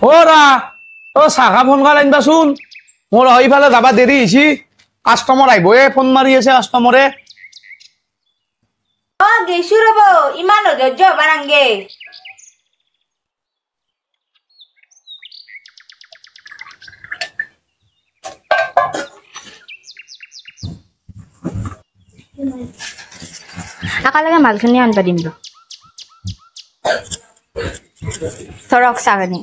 ওৰা ও শাখা ফোন কাল আনবাচোন মোৰ এইফালে যাবা দেৰি হৈছে কাষ্টমাৰ আহিবয়ে ফোন মাৰি আছে কাষ্টমাৰে ও গেছু ৰব ইমান অধৈৰ্য হবা নাংগে আকালাগে মালখিনি আনবা দিম ধৰক চাগনি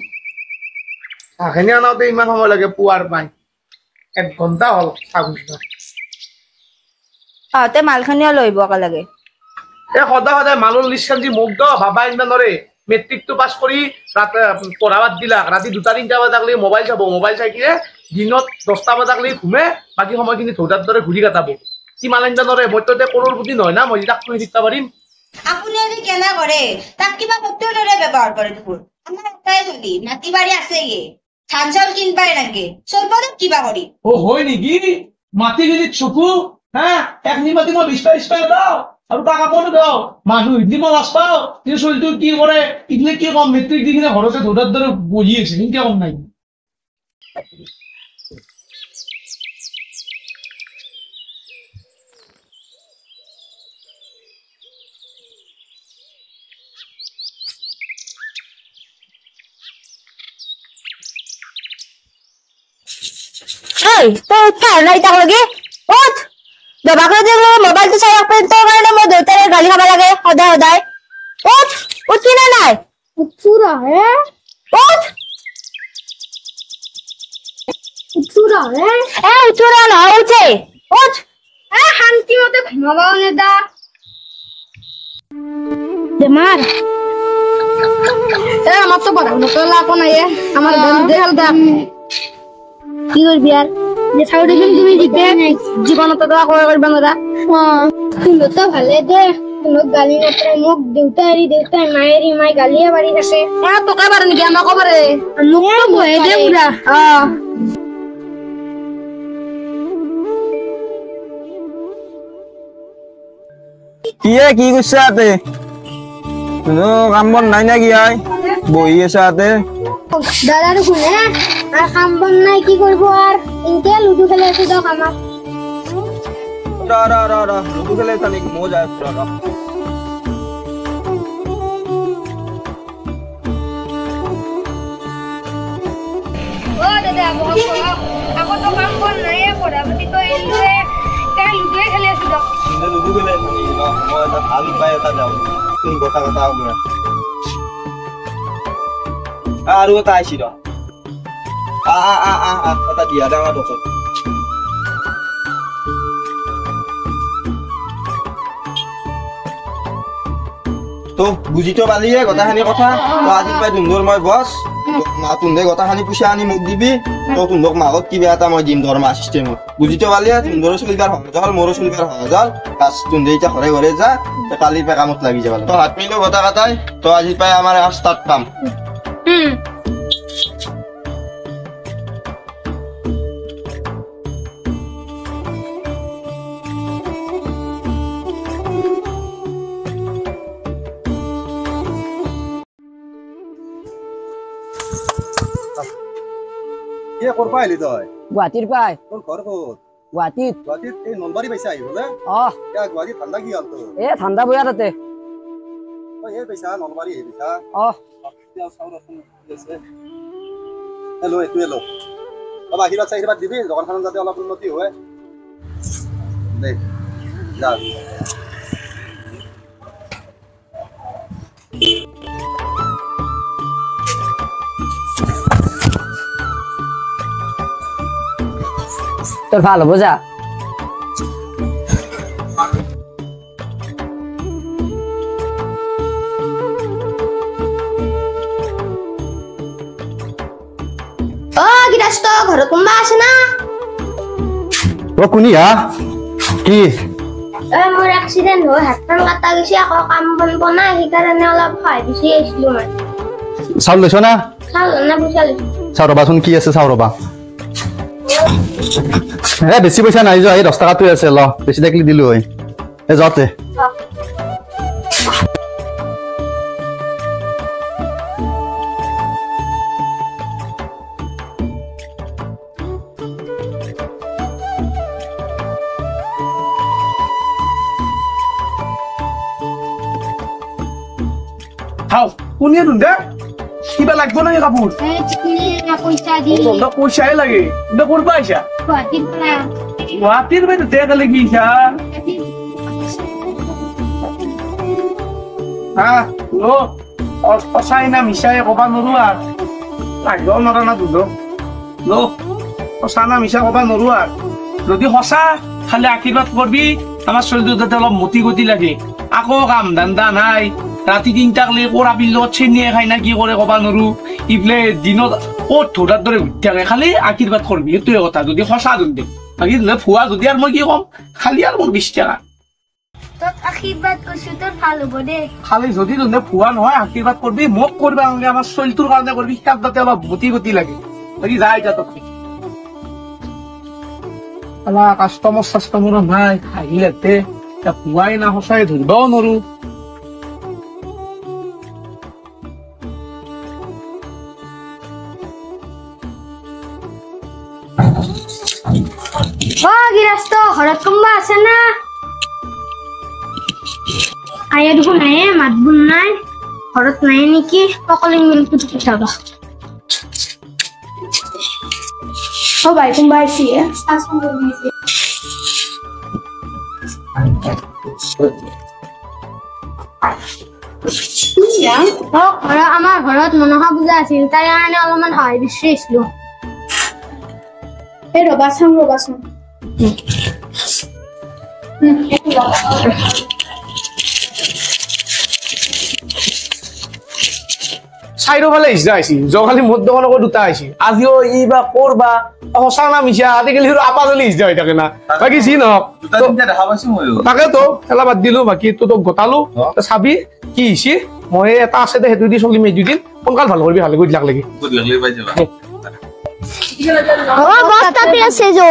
চাখিনি আনাওতে ইমান সময় লাগে পুৱাৰ পাই 1 ঘণ্টা হল চাগুনি তে মালখিনিও লইব একেলগে সদায় মালৰ লিষ্টখন যি মোক দ ভাবা ইমান নৰে মেট্ৰিকটো পাছ কৰি পঢ়াবাত দিলাক ৰাতি 2-3টা বজাকলি মোবাইল চাব মোবাইল চাই কিনে দিনত 10টা বজাকলি ঘুমে বাকি সময়খিনি ধৌদাৰ দৰে ঘূৰি কাটাব কি মালাইন্দা নৰে মইতো কৰোৰপতি নহয় না মই তাক কৈ শিকতা পাৰিম আপুনি আজি কেনা কৰে তাক কিবা পত্ৰৰ দৰে ব্যৱহাৰ কৰে দেখোন আমাৰ এটাই চলি নাতি বাৰী আছেগে ধান চাউল কিনবাই নাগে চলবত কিবা কৰি ও হয় নেকি মাটি গিলি চকু হ্যাঁ একনি মাটি মই 20 দাও আৰু টাকা কোন দাও মানুহ ইডলি মই লাজ পাও কি চলটো কি কৰে ইডলি কি কম মেট্ৰিক দি কিনে ঘৰতে ধৌদাৰ দৰে বহি আছে কি কম নাই এই তো উঠা নাই তাক লাগে উঠ দবাকে দিলে মোবাইলটো চাই ৰাখেন তো কাৰণে মই দেউতাৰে গালি খাব লাগে সদায় উঠ উঠি না নাই উঠুৰা হে উঠ উঠুৰা নহয় উঠে উঠ শান্তি মতে ঘুমাবাও নেদা বেমাৰ আমার তো পড়াশোনা তো লাভ নাই আমার দেখাল দা কি করবি আর যে সাউডে তুমি জিতবে জীবনত তো করবে না তুমি তো ভালে দে তুমি গালি মাত্র মুখ দেউতা মায়েরি মাই গালিয়ে বাড়ি আছে তোকে পারে নাকি আমরা কবরে মুখ তো বয়ে দে পুরা কি করছে আতে কোনো কাম বন নাই নাকি আই বহি আছে আতে দাদার শুনে আর কাম বন নাই কি করবো আর ইনকে লুডু খেলে আছে তো আমার লুডু খেলে তা নাকি মজা আসছে ও দাদা এখন তো কাম বন নাই পড়াপড়ি তো এলে তাই লুডু খেলে আছে তো লুডু খেলে মই এটা ভাল উপায় এটা যাও তুমি কথা হবে আৰু এটা আইছিল এটা দিয়া দে আমাৰ দছত তো বুজিতো পালিয়ে কথাখানি কথা তো আজি পাই তুন্দৰ মই বস তুন্দে কথাখানি পুষা আনি মোক দিবি তো তুন্দক মাগত কিবা এটা মই দিম দৰমা চিষ্টেমত বুজিতো পালিয়ে তুন্দৰ চলিবাৰ সহজ হল মোৰো চলিবাৰ সহজ হল বাস তুন্দে এতিয়া ঘৰে ঘৰে যা কালিৰ পে কামত লাগি যাব তো হাত মিলো কথা কথাই তো আজি পাই আমাৰ ষ্টাৰ্ট কাম কে কৰপা আহিলি তই গুৱাহাটীৰ পাই তোৰ ঘৰ ক'ত গুৱাহাটীত এই নলবাৰী পাইছা আহিবলে গুৱাহাটীত ঠাণ্ডা কি হ'ল তোৰ ঠাণ্ডা বয়া তাতে এই পাইছা নলবাৰী আহি পাইছা হেল্ল' এইটোৱে ল অলপ আশীৰ্বাদ দিবি দোকানখনত যাতে অলপ উন্নতি হয় দে যা তোর ভালো বোঝা গিরাস্ত ঘর কোনবা আছে না ও কুনিয়া কি মোর অ্যাক্সিডেন্ট হয় হাতখন কাটা গেছে আকৌ কাম বন বনাই সেইকাৰণে অলপ সহায় বিচাৰি আহিছিলো মই চাউল লৈছ না চাউল না পইচা লৈছো চাও ৰবাচোন কি আছে চাও ৰবা বেছি পইচা নাই যোৱা এই 10 টকাটোৱে আছে ল বেছি থাকিলে দিলো হয় যাওঁতে খাও কোনে দুন্দে কিবা লাগব না কাপোৰ পইচা দি তোমৰা পয়সাই লাগে এটা কৰবা আইসা গুৱাহাটীৰ পৰা গুৱাহাটীৰ বাইৰে দেখা লাগিছা হ্যাঁ লো সঁচাই না মিছাই কবা নৰো আৰ লাগব নৰা না দুধ লো সঁচা না মিছা কবা নৰো আৰ যদি সঁচা খালি আশীৰ্বাদ করবি আমার শরীর যাতে অলপ মতি গতি লাগে আকৌ কাম ধান্দা নাই রাতি 3টা গলে কোরা বিল চেনিয়ে খাই না কি করে কবা নৰো ইফলে দিনত ক'ত ধৰাৰ দৰে উঠি থাকে খালি আশীৰ্বাদ কৰবি এইটোৱে কথা যদি সঁচা দুন্দে বাকী ভুৱা যদি আৰু মই কি ক'ম খালি আৰু মোৰ 20 টকা তোক আশীৰ্বাদ কৰিছো তোৰ ভাল হ'ব দে খালি যদি দুন্দে ভুৱা নহয় আশীৰ্বাদ কৰবি মোক কৰবা নালাগে আমাৰ চলিটোৰ কাৰণে কৰবি তাক যাতে অলপ গতি গতি লাগে বাকী যা এতিয়া তোক আলা কাষ্টমাৰ নাই আহিলে তে ভুৱাই না সঁচাই ধৰিবও নোৱাৰো অ গিৰাস্ত ঘৰত কোনোবা আছে না আয়া দেখোন নাই মাত বোল নাই ঘৰত নাই নেকি অকলে মিলি পুতুকি চাবা ও ভাই কোনোবা আছে আমাৰ ঘৰত মনসা পূজা আছিল তাই কাৰণে অলপমান সহায় বিচাৰিছিলো এই ৰবাচোন চাইৰো ফালে ইজা আহিছিল যোৱাকালি মোৰ দোকানকো দুটা আহিছিল আজিও ই বা কৰবা সঁচা না মিছা আজিকালি আপাজলি ইজা হৈ থাকে না বাকী যি নহওক তাকেতো খেলা বাদ দিলো বাকী তোক গোটালো চাবি কি হৈছে মই এটা আছে দে সেইটো দি চলিম এই দুদিন সোনকাল ভাল কৰিবি ভালে গুড লাগ লাগি বস্তাতে আছে যো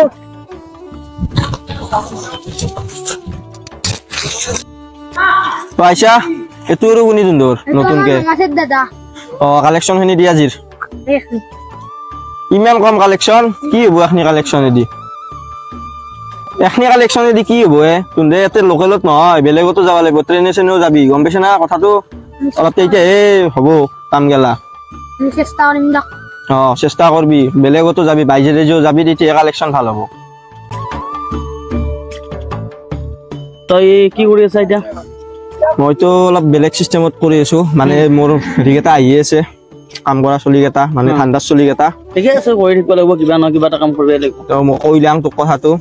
পয়সা এটোৰো গুনি সুন্দৰ নতুনকে মাছেৰ দাদা কালেকশন খিনি দি আজিৰ ইমান কম কালেকশন কি হ'ব এখনি কালেকশন এদি কি হ'ব তুন্দে এতে লোকেলত নহয় বেলেগতো যাব লাগিব ট্ৰেইনে চেনেও যাবি গম পাইছ না কথাটো অলপ তেতিয়াহে হ'ব কাম গেলা চেষ্টা কৰিম দক চেষ্টা কৰবি বেলেগতো যাবি বাইজেৰে যাবি তেতিয়া কালেকশন ভাল হ'ব তই কি কৰি আছা এতিয়া মইতো অলপ বেলেগ সিস্টেমত কৰি আছো মানে মোৰ হেৰিকেইটা আহি আছে কাম কৰা চলিকেইটা মানে ঠাণ্ডাৰ চলিকেইটা ঠিকে আছে কৰি থাকিব লাগিব কিবা নহয় কিবা এটা কাম কৰিব লাগিব তো মই কৈলাম তোক কথাটো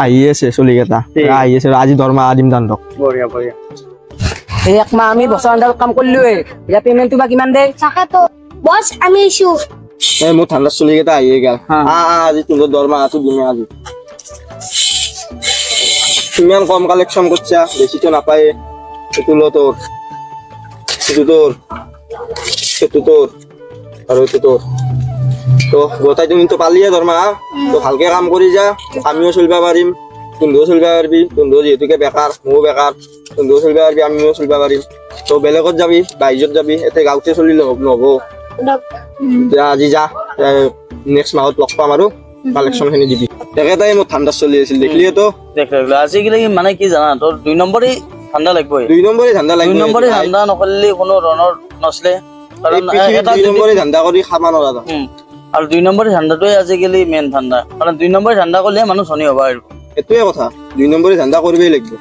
আহি আছে চলিকেইটা আহি আছে আজি দৰমহা দিম দান্দক বঢ়িয়া বঢ়িয়া এই একমাহ আমি বছৰ আন্দাৰত কাম কৰিলো এতিয়া পেমেণ্টটো বা কিমান দে তাকেতো বস আমি আইছো মোৰ ঠাণ্ডাৰ চলিকেইটা আহি গেল আজি তোৰ দৰমহাটো দিমে আজি ইমান কম কালেকশন করছা বেশিটো নাপায় এটু লো তোর আর এটু তোর তো গোটাই তুমি তো পালিয়ে দরমা তো ভালকে কাম করি যা আমিও চলবা পারিম তুমিও চলবা পারবি তুমিও যেহেতুকে বেকার মও বেকার তুমিও চলবা পারবি আমিও চলবা পারিম তো বেলেগত যাবি বাইজত যাবি এতে গাঁৱতে চলিলে নহব আজি যা নেক্সট মাহত লগ পাম আৰু কালেকশন খিনি দিবি একেটাই মোৰ ঠাণ্ডা চলি আছিল দেখলিয়ে তো আজিকালি মানে কি জানা তোৰ 2 নম্বৰে ঠাণ্ডা লাগবই 2 নম্বৰে ঠাণ্ডা লাগবই 2 নম্বৰে ঠাণ্ডা নকৰিলে কোনো ৰণৰ নচলে কাৰণ এটা 2 নম্বৰে ঠাণ্ডা কৰি খাবা নৰা আৰু 2 নম্বৰে ঠাণ্ডাটোৱে আজিকালি মেইন ঠাণ্ডা কাৰণ 2 নম্বৰে ঠাণ্ডা কৰিলে মানুহ ধনী হ'ব আৰু এটোৱে কথা 2 নম্বৰে ঠাণ্ডা কৰিবই লাগিব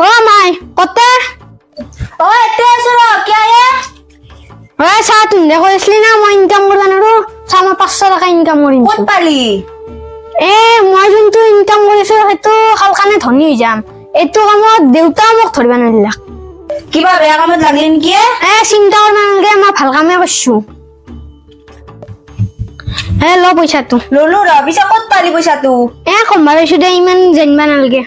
ও মাই কতে ও এতে আছো ৰ কি আয়ে ঐ চা তুমি দেখো আসলি না মই ইনকাম করব না रो চা মই 500 টাকা ইনকাম কৰিম ক'ত পালি মই যোনটো ইনকাম কৰিছো সেইটো খালকানে ধনী হৈ যাম এটো কামত দেউতা মোক ধৰিব নালাগে কিবা বেয়া কামত লাগলি নেকি চিন্তা কৰিব নালাগে মই ভাল কামে কৰিছো ল পইচাটো ললো ৰ পিছে ক'ত পালি পইচাটো কম ভাবিছো দে ইমান জানিব নালাগে